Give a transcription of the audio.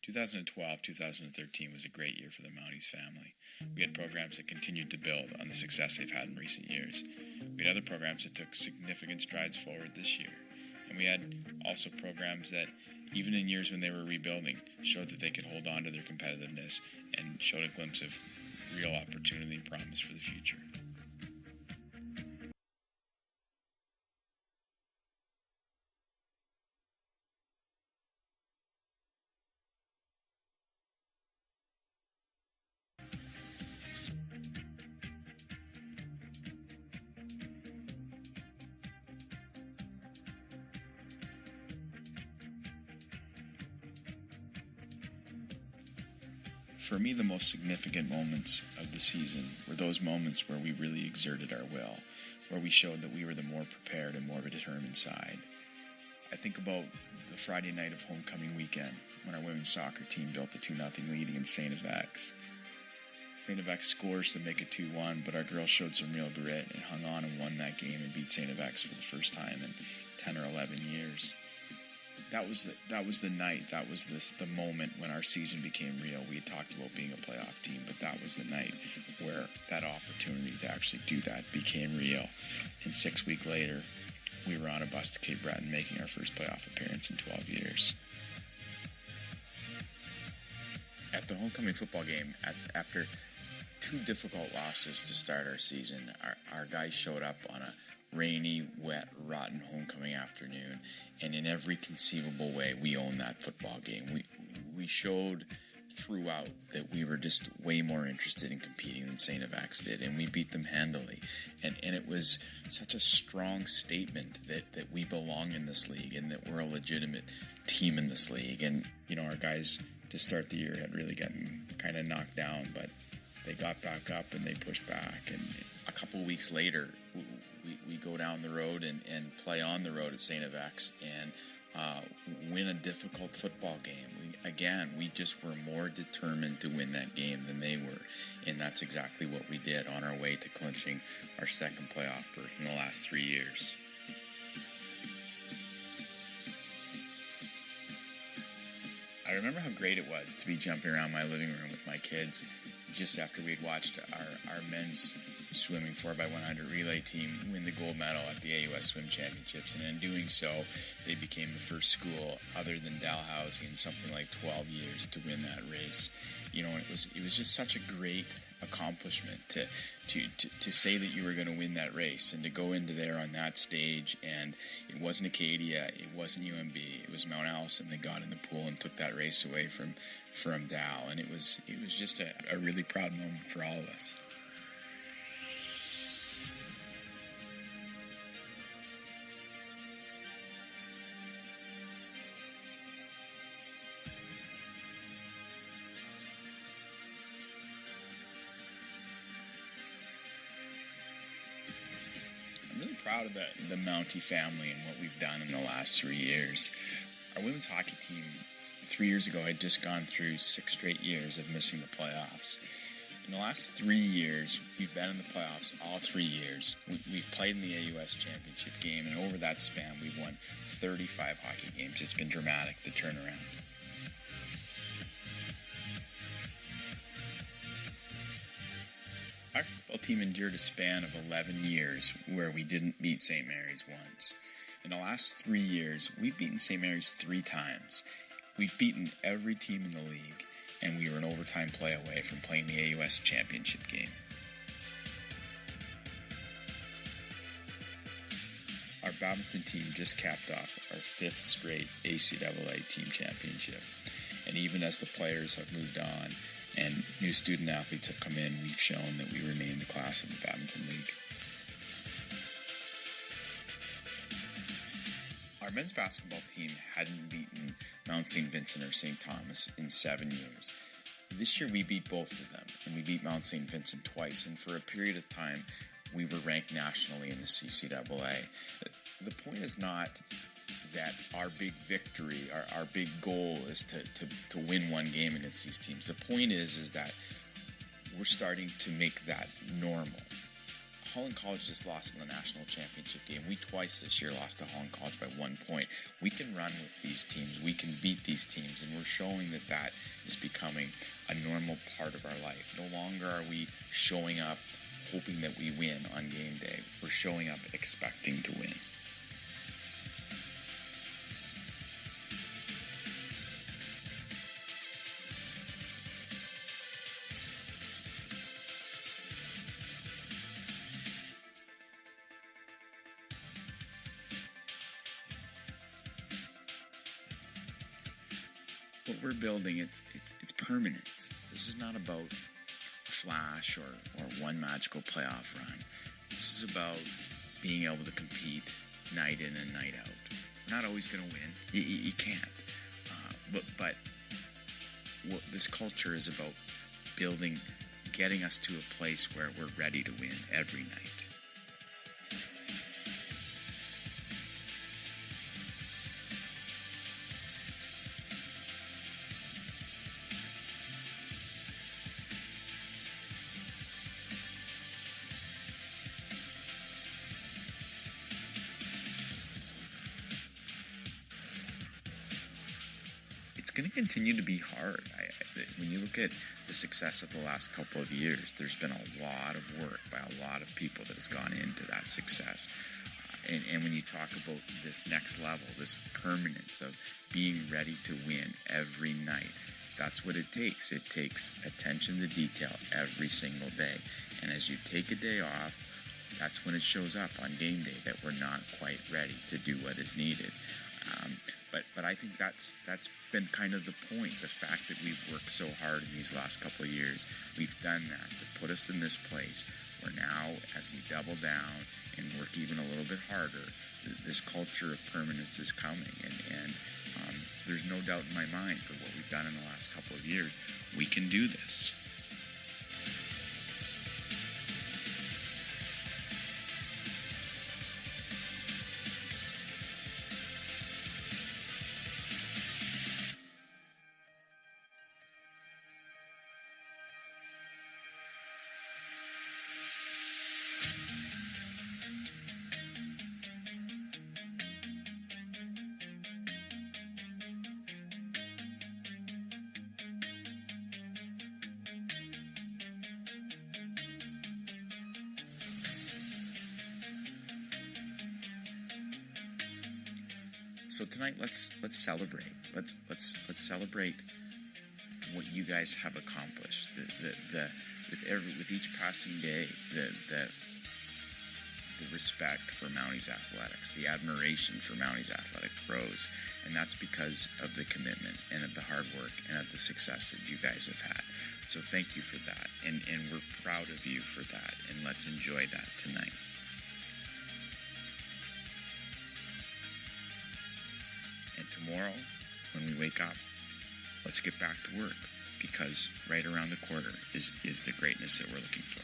2012-2013 was a great year for the Mounties family. We had programs that continued to build on the success they've had in recent years. We had other programs that took significant strides forward this year. And we had also programs that, even in years when they were rebuilding, showed that they could hold on to their competitiveness and showed a glimpse of real opportunity and promise for the future. For me, the most significant moments of the season were those moments where we really exerted our will, where we showed that we were the more prepared and more determined side. I think about the Friday night of homecoming weekend when our women's soccer team built the 2-0 lead against St. F.X. St. F.X. scores to make it 2-1, but our girls showed some real grit and hung on and won that game and beat St. F.X. for the first time in 10 or 11 years. That was the night. That was the moment when our season became real. We had talked about being a playoff team, but that was the night where that opportunity to actually do that became real. And 6 weeks later, we were on a bus to Cape Breton, making our first playoff appearance in 12 years. At the homecoming football game, after 2 difficult losses to start our season, our guys showed up on a rainy, wet, rotten homecoming afternoon, and in every conceivable way, we owned that football game. We showed throughout that we were just way more interested in competing than St. F.X. did, and we beat them handily. And it was such a strong statement that we belong in this league and that we're a legitimate team in this league. And, our guys to start the year had really gotten kind of knocked down, but they got back up and they pushed back. And a couple weeks later, we go down the road and play on the road at St. F.X. and win a difficult football game. We just were more determined to win that game than they were, and that's exactly what we did on our way to clinching our second playoff berth in the last 3 years. I remember how great it was to be jumping around my living room with my kids just after we had watched our men's swimming 4x100 relay team win the gold medal at the AUS Swim Championships, and in doing so, they became the first school other than Dalhousie in something like 12 years to win that race. It was just such a great accomplishment to say that you were going to win that race and to go into there on that stage, and it wasn't Acadia, it wasn't UMB, it was Mount Allison that got in the pool and took that race away from Dow, and it was just a really proud moment for all of us. I'm really proud of the Mountie family and what we've done in the last 3 years. Our women's hockey team 3 years ago had just gone through 6 straight years of missing the playoffs. In the last 3 years, we've been in the playoffs all 3 years. We've played in the AUS championship game, and over that span, we've won 35 hockey games. It's been dramatic, the turnaround. Our football team endured a span of 11 years where we didn't beat St. Mary's once. In the last 3 years, we've beaten St. Mary's 3 times. We've beaten every team in the league, and we were an overtime play away from playing the AUS championship game. Our badminton team just capped off our 5th straight ACAA team championship. And even as the players have moved on and new student athletes have come in, we've shown that we remain the class of the badminton league. Our men's basketball team hadn't beaten Mount St. Vincent or St. Thomas in 7 years. This year we beat both of them, and we beat Mount St. Vincent twice, and for a period of time we were ranked nationally in the CCAA. The point is not that our big victory, our big goal is to win one game against these teams. The point is that we're starting to make that normal. Holland College just lost in the national championship game. We twice this year lost to Holland College by 1 point. We can run with these teams. We can beat these teams, and we're showing that that is becoming a normal part of our life. No longer are we showing up hoping that we win on game day. We're showing up expecting to win. What we're building, it's permanent. This is not about a flash or one magical playoff run. This is about being able to compete night in and night out. We're not always going to win. You can't. But what this culture is about building, getting us to a place where we're ready to win every night. It's going to continue to be hard. When you look at the success of the last couple of years, there's been a lot of work by a lot of people that has gone into that success. And when you talk about this next level, this permanence of being ready to win every night, that's what it takes. It takes attention to detail every single day. And as you take a day off, that's when it shows up on game day that we're not quite ready to do what is needed. But I think that's been kind of the point, the fact that we've worked so hard in these last couple of years. We've done that to put us in this place where now, as we double down and work even a little bit harder, this culture of permanence is coming. And there's no doubt in my mind for what we've done in the last couple of years. We can do this. So tonight, let's celebrate. Let's celebrate what you guys have accomplished. With each passing day, the respect for Mounties athletics, the admiration for Mounties athletic grows, and that's because of the commitment and of the hard work and of the success that you guys have had. So thank you for that, and we're proud of you for that, and let's enjoy that tonight. And tomorrow, when we wake up, let's get back to work, because right around the corner is the greatness that we're looking for.